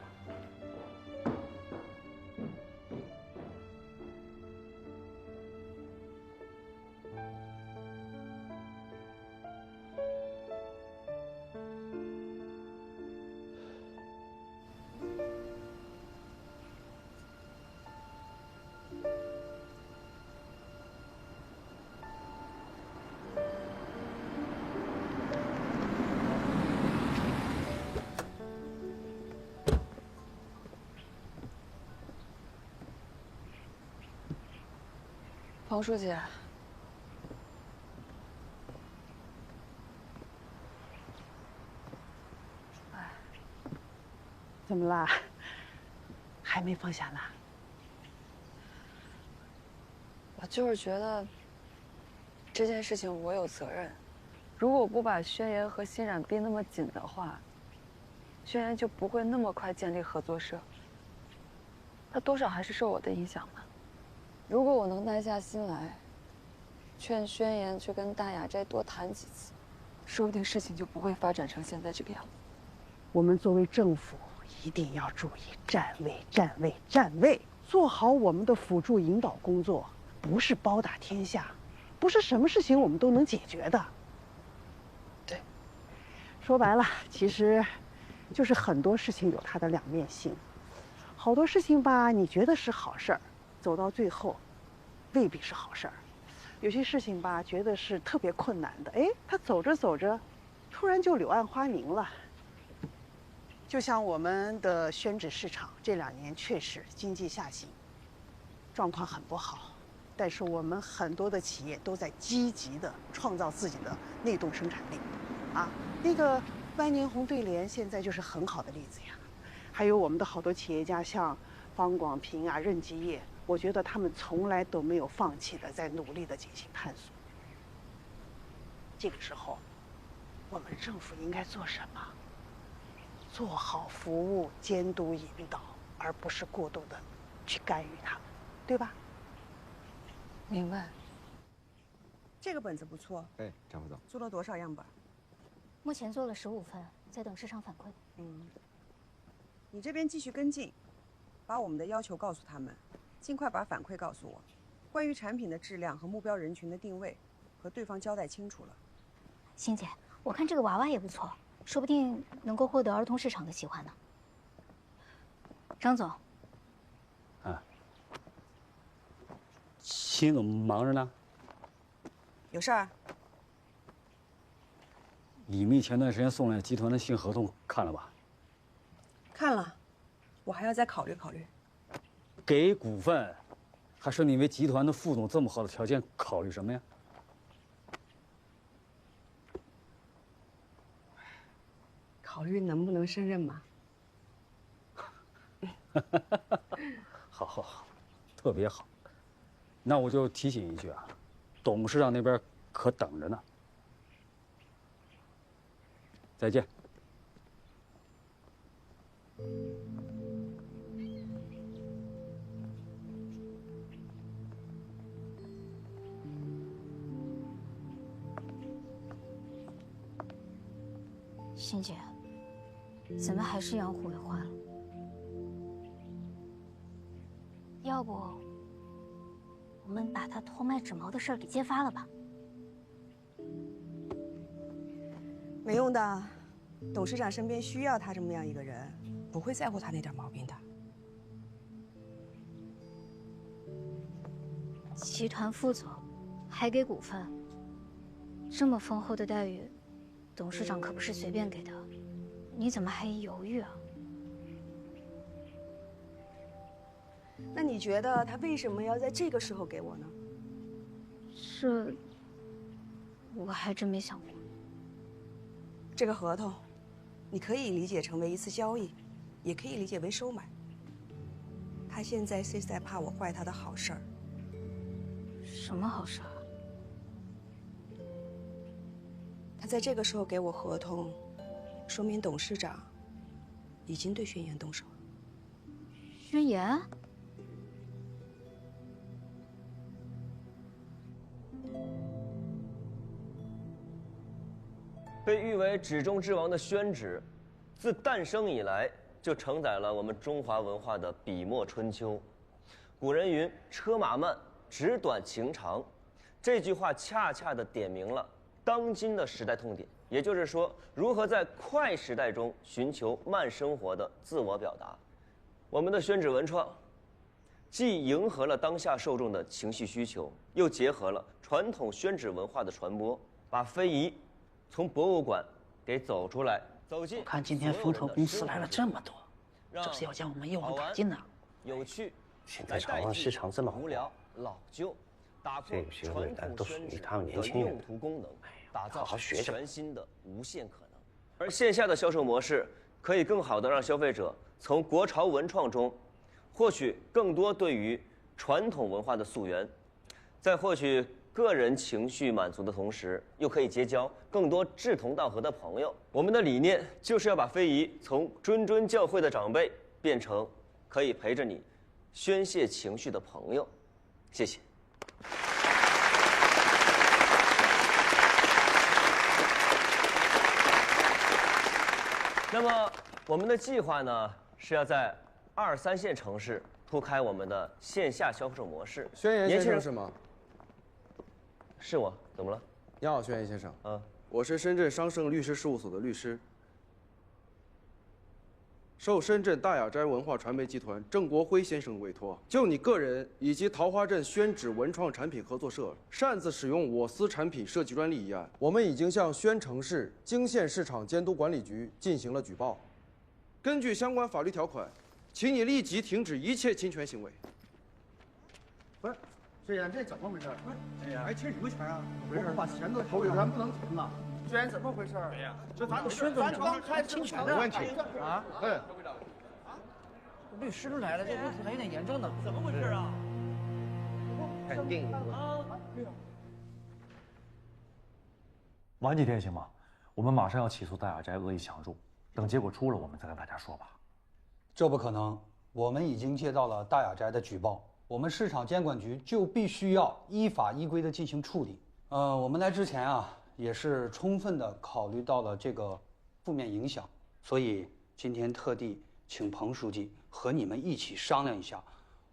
冯书记，怎么啦？还没放下呢？我就是觉得这件事情我有责任。如果我不把轩言和欣冉逼那么紧的话，轩言就不会那么快建立合作社。他多少还是受我的影响嘛。如果我能耐下心来，劝轩言去跟大雅斋多谈几次，说不定事情就不会发展成现在这个样子。我们作为政府，一定要注意站位、站位、站位，做好我们的辅助引导工作，不是包打天下，不是什么事情我们都能解决的。对，说白了，其实就是很多事情有它的两面性。好多事情吧，你觉得是好事儿，走到最后，未必是好事儿。有些事情吧，觉得是特别困难的，哎，它走着走着，突然就柳暗花明了。就像我们的宣纸市场这2年确实经济下行，状况很不好。但是我们很多的企业都在积极地创造自己的内动生产力，啊，那个万年红对联现在就是很好的例子呀。还有我们的好多企业家，像方广平啊、任继业，我觉得他们从来都没有放弃的在努力地进行探索。这个时候，我们政府应该做什么？做好服务、监督、引导，而不是过度的去干预他们，对吧？明白。这个本子不错。哎，张副总，做了多少样本？目前做了15份，在等市场反馈。你这边继续跟进，把我们的要求告诉他们，尽快把反馈告诉我。关于产品的质量和目标人群的定位，和对方交代清楚了。欣姐，我看这个娃娃也不错，说不定能够获得儿童市场的喜欢呢。张总。秦总忙着呢。有事儿？李密前段时间送来集团的新合同看了吧？看了，我还要再考虑考虑。给股份，还是你为集团的副总这么好的条件，考虑什么呀？考虑能不能胜任嘛？好，好，好，特别好。那我就提醒一句啊，董事长那边可等着呢。再见。欣姐，怎么还是养虎为患了？要不，我们把他偷卖纸毛的事儿给揭发了吧？没用的，董事长身边需要他这么样一个人，不会在乎他那点毛病的。集团副总，还给股份，这么丰厚的待遇，董事长可不是随便给的，你怎么还犹豫啊？那你觉得他为什么要在这个时候给我呢？这，我还真没想过。这个合同，你可以理解成为一次交易，也可以理解为收买。他现在是在怕我坏他的好事儿。什么好事儿？他在这个时候给我合同，说明董事长已经对宣言动手了。宣言？被誉为纸中之王的宣纸，自诞生以来就承载了我们中华文化的笔墨春秋。古人云：“车马慢，纸短情长。”这句话恰恰地点明了当今的时代痛点，也就是说，如何在快时代中寻求慢生活的自我表达。我们的宣纸文创，既迎合了当下受众的情绪需求，又结合了传统宣纸文化的传播，把非遗从博物馆给走出来，走进。我看今天风投公司来了这么多，这是要将我们业务打进呢。有趣，现在炒房市场这么无聊、老旧，打破传统宣纸的用途功能，打造全新的无限可能。而线下的销售模式可以更好地让消费者从国潮文创中获取更多对于传统文化的溯源，在获取个人情绪满足的同时，又可以结交更多志同道合的朋友。我们的理念就是要把非遗从谆谆教诲的长辈变成可以陪着你宣泄情绪的朋友。谢谢。那么我们的计划呢，是要在2、3线城市铺开我们的线下销售模式。宣言先生是吗？是我，怎么了？你好，宣言先生。我是深圳商盛律师事务所的律师，受深圳大雅斋文化传媒集团郑国辉先生委托，就你个人以及桃花镇宣纸文创产品合作社擅自使用我司产品设计专利一案，我们已经向宣城市泾县市场监督管理局进行了举报。根据相关法律条款，请你立即停止一切侵权行为。不是，虽然这怎么回事？哎呀，还欠什么钱啊？我们把钱都投给咱不能停啊！虽然怎么回事？哎呀，这咱刚开侵权的问题啊！嗯。律师都来了，这问题还有点严重呢。怎么回事啊？肯定有。晚几天行吗？我们马上要起诉大雅斋恶意抢注，等结果出了，我们再跟大家说吧。这不可能，我们已经接到了大雅斋的举报，我们市场监管局就必须要依法依规的进行处理。我们来之前啊，也是充分的考虑到了这个负面影响，所以今天特地请彭书记和你们一起商量一下，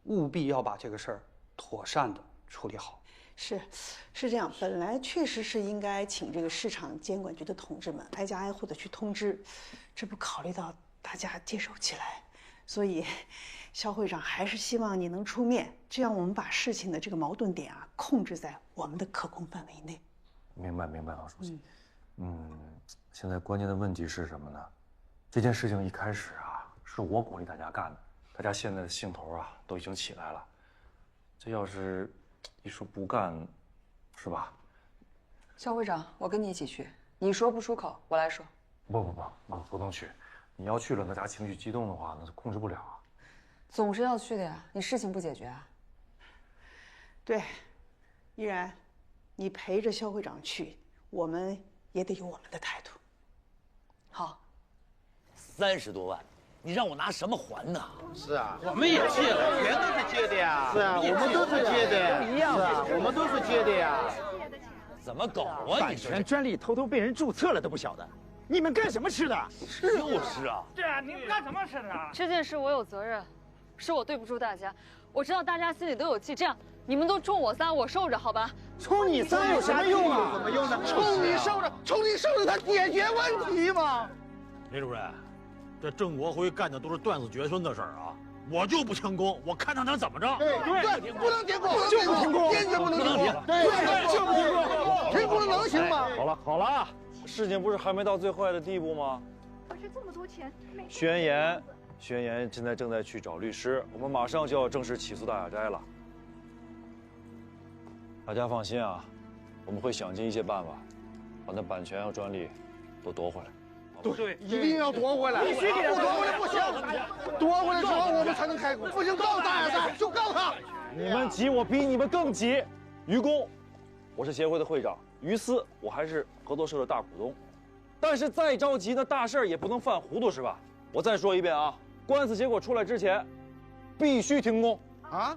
务必要把这个事儿妥善的处理好。是这样，本来确实是应该请这个市场监管局的同志们挨家挨户的去通知，这不考虑到大家接受起来，所以肖会长还是希望你能出面，这样我们把事情的这个矛盾点啊控制在我们的可控范围内。明白，王书记。现在关键的问题是什么呢？这件事情一开始啊，是我鼓励大家干的，大家现在的兴头啊都已经起来了。这要是一说不干，是吧？肖会长，我跟你一起去。你说不出口，我来说。不能去。你要去了，大家情绪激动的话，那是控制不了啊。总是要去的呀，你事情不解决啊？对，依然，你陪着肖会长去，我们也得有我们的态度。好。30多万，你让我拿什么还呢？是啊，我们也借了，全都是借的呀。是啊，我们都是借的，都一样。是啊，我们都是借的呀。怎么搞啊？版权专利偷偷被人注册了都不晓得，你们干什么吃的？就是啊。对啊，你们干什么吃的？这件事我有责任，是我对不住大家。我知道大家心里都有气，这样你们都冲我仨，我受着，好吧？冲你仨有什么用啊？有什么用呢？冲你受着，他解决问题吗？李主任，这郑国辉干的都是断子绝孙的事儿啊！我就不停工，我看他能怎么着？对，不能停工，就不停工，坚决不能停工。对，就不停工，停工能行吗？好了，事情不是还没到最坏的地步吗？可是这么多钱，宣言现在正在去找律师，我们马上就要正式起诉大雅斋了。大家放心啊，我们会想尽一切办法，把那版权和专利都夺回来。对，一定要夺回来，必须给他夺回来，不行，夺回来之后我们才能开工，不行告大雅斋，就告他。你们急，我比你们更急。于公，我是协会的会长；于私，我还是合作社的大股东。但是再着急，那大事也不能犯糊涂，是吧？我再说一遍啊，官司结果出来之前，必须停工。二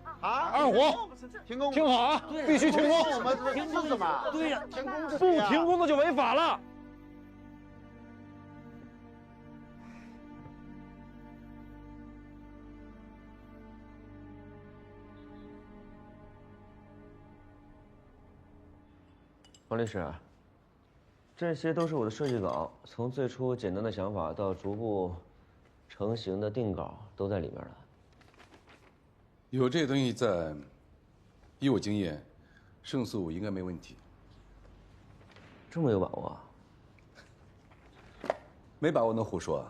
虎，停工，听好啊，必须停工。我们停工什么？对呀，停工是不停工那就违法了。王律师，这些都是我的设计稿，从最初简单的想法到逐步成型的定稿，都在里面了。有这些东西在，以我经验，胜诉应该没问题。这么有把握？没把握能胡说？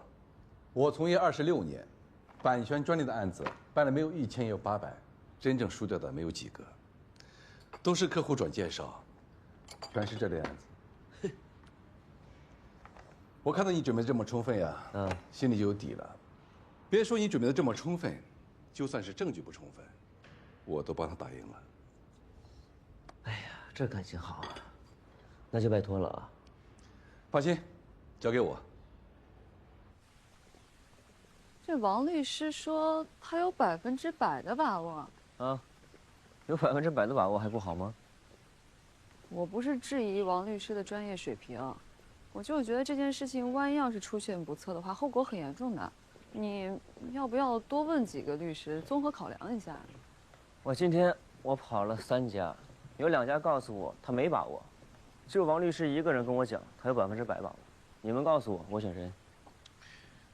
我从业26年，版权专利的案子办了没有1000也有800，真正输掉的没有几个，都是客户转介绍。全是这类案子。我看到你准备的这么充分呀，心里就有底了。别说你准备的这么充分，就算是证据不充分，我都帮他打赢了。哎呀，这感情好啊，那就拜托了啊。放心，交给我。这王律师说他有100%的把握。啊，有100%的把握还不好吗？我不是质疑王律师的专业水平，我就觉得这件事情万一要是出现不测的话，后果很严重的。你要不要多问几个律师，综合考量一下？今天我跑了3家，有2家告诉我他没把握，就王律师一个人跟我讲，他有100%把握。你们告诉我，我选谁？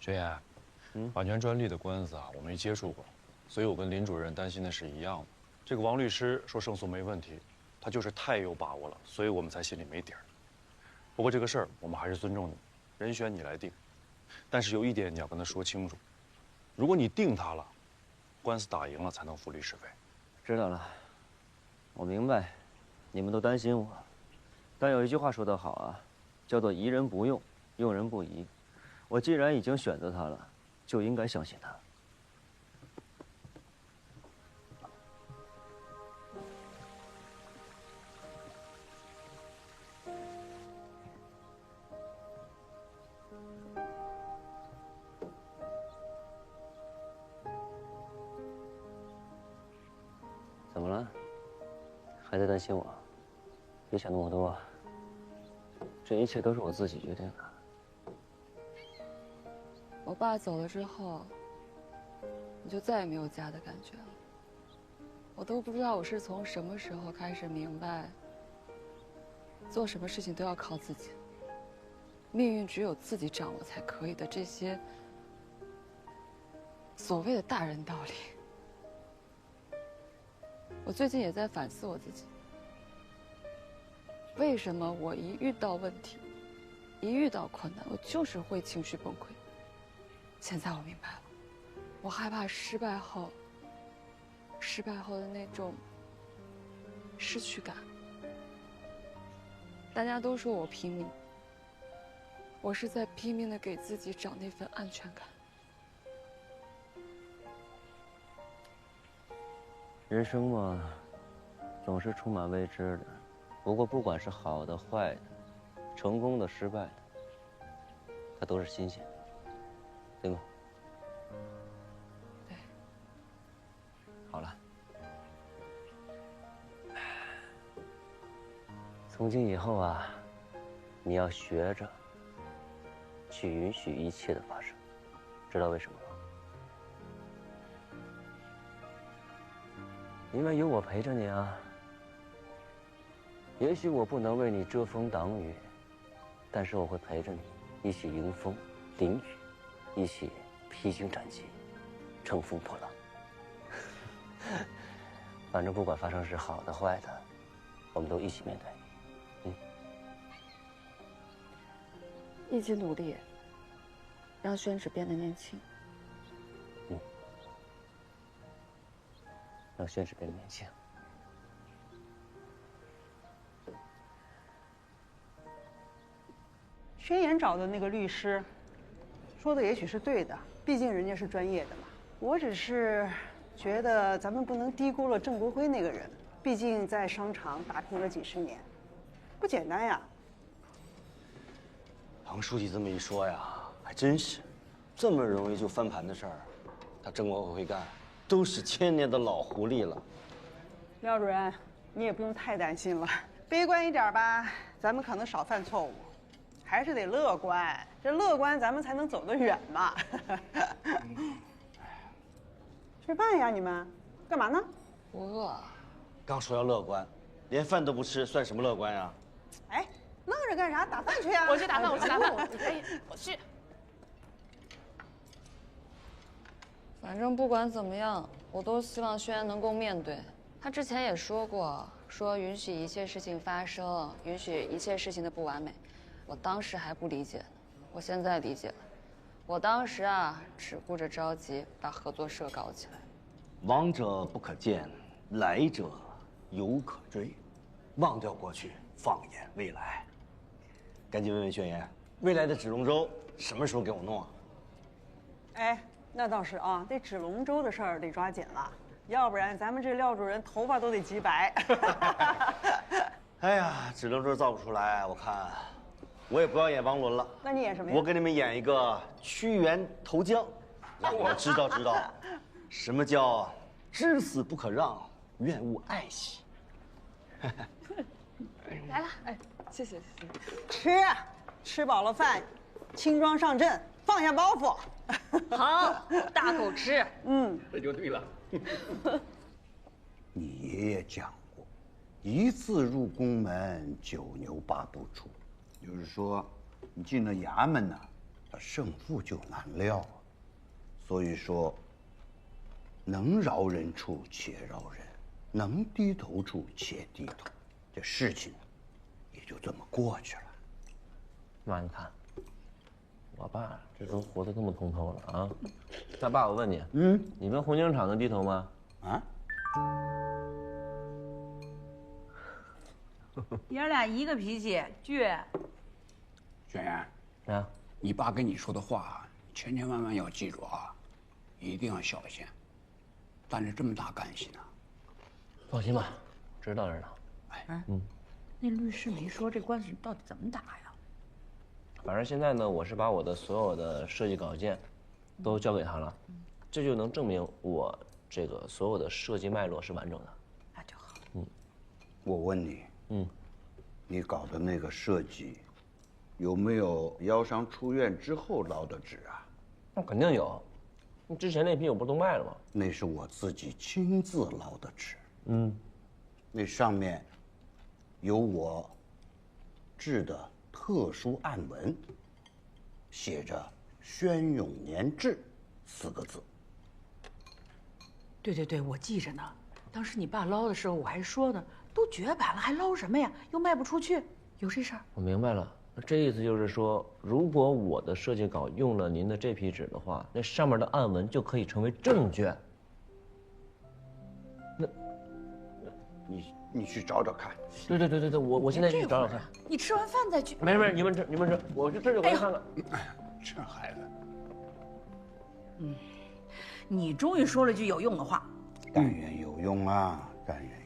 轩言，版权专利的官司啊，我没接触过，所以我跟林主任担心的是一样的。这个王律师说胜诉没问题，他就是太有把握了，所以我们才心里没底儿。不过这个事儿我们还是尊重你，人选你来定，但是有一点你要跟他说清楚，如果你定他了，官司打赢了才能付律师费。知道了，我明白，你们都担心我，但有一句话说得好啊，叫做疑人不用，用人不疑。我既然已经选择他了，就应该相信他。怎么了？还在担心我？别想那么多，这一切都是我自己决定的。我爸走了之后，我就再也没有家的感觉了。我都不知道我是从什么时候开始明白，做什么事情都要靠自己，命运只有自己掌握才可以的这些所谓的大人道理。我最近也在反思我自己，为什么我一遇到问题，一遇到困难，我就是会情绪崩溃。现在我明白了，我害怕失败后的那种失去感。大家都说我拼命，我是在拼命的给自己找那份安全感。人生嘛，总是充满未知的。不过不管是好的、坏的，成功的、失败的，它都是新鲜的，对吗？对。好了，从今以后啊，你要学着去允许一切的发生，知道为什么吗？因为有我陪着你啊。也许我不能为你遮风挡雨，但是我会陪着你，一起迎风淋雨，一起披荆斩棘，乘风破浪。反正不管发生是好的坏的，我们都一起面对。一起努力，让宣芷变得年轻。让宣芷变得年轻。宣言找的那个律师，说的也许是对的，毕竟人家是专业的嘛。我只是觉得咱们不能低估了郑国辉那个人，毕竟在商场打拼了几十年，不简单呀。庞书记这么一说呀，还真是，这么容易就翻盘的事儿，他郑国辉干，都是1000年的老狐狸了。廖主任，你也不用太担心了，悲观一点吧，咱们可能少犯错误。还是得乐观，这乐观咱们才能走得远嘛。吃饭呀，你们干嘛呢？我饿。刚说要乐观，连饭都不吃，算什么乐观呀？哎，愣着干啥？打饭去呀！我去打饭，我去打饭。哎，我去。反正不管怎么样，我都希望轩辕能够面对。他之前也说过，说允许一切事情发生，允许一切事情的不完美。我当时还不理解呢，我现在理解了。我当时啊，只顾着着急把合作社搞起来。往者不可见，来者犹可追。忘掉过去，放眼未来。赶紧问问宣言，未来的纸龙舟什么时候给我弄啊？哎，那倒是啊，这纸龙舟的事儿得抓紧了，要不然咱们这廖主任头发都得急白。哎呀，纸龙舟造不出来，我看。我也不要演王伦了，那你演什么呀？我给你们演一个屈原投江，让你们知道什么叫至死不可让，愿勿爱惜。来了，哎，谢谢谢谢。吃饱了饭，轻装上阵，放下包袱。好，大口吃。这就对了。你爷爷讲过，一字入宫门，9牛8不出。就是说，你进了衙门呢，胜负就难料了。所以说，能饶人处且饶人，能低头处且低头，这事情也就这么过去了。妈，你看，我爸这都活得这么通透了啊！那爸，我问你，你跟红警长能低头吗？啊？爷俩一个脾气，倔。轩辕，啊，你爸跟你说的话，千千万万要记住啊，一定要小心。担着这么大干系呢。放心吧，知道着呢。哎，那律师没说这官司到底怎么打呀？反正现在呢，我是把我的所有的设计稿件都交给他了，这就能证明我这个所有的设计脉络是完整的。那就好。我问你，你搞的那个设计，有没有腰伤出院之后捞的纸啊？那肯定有，之前那批我不都卖了吗？那是我自己亲自捞的纸。那上面有我制的特殊暗文，写着“宣永年制”4个字。对，我记着呢。当时你爸捞的时候，我还说呢，都绝版了，还捞什么呀？又卖不出去，有这事儿？我明白了，这意思就是说，如果我的设计稿用了您的这批纸的话，那上面的暗文就可以成为证券。你去找找看。对，我现在去找找看。你吃完饭再去。没事，你们吃，我这就回去看看。这孩子，你终于说了句有用的话。但愿有用啊，但愿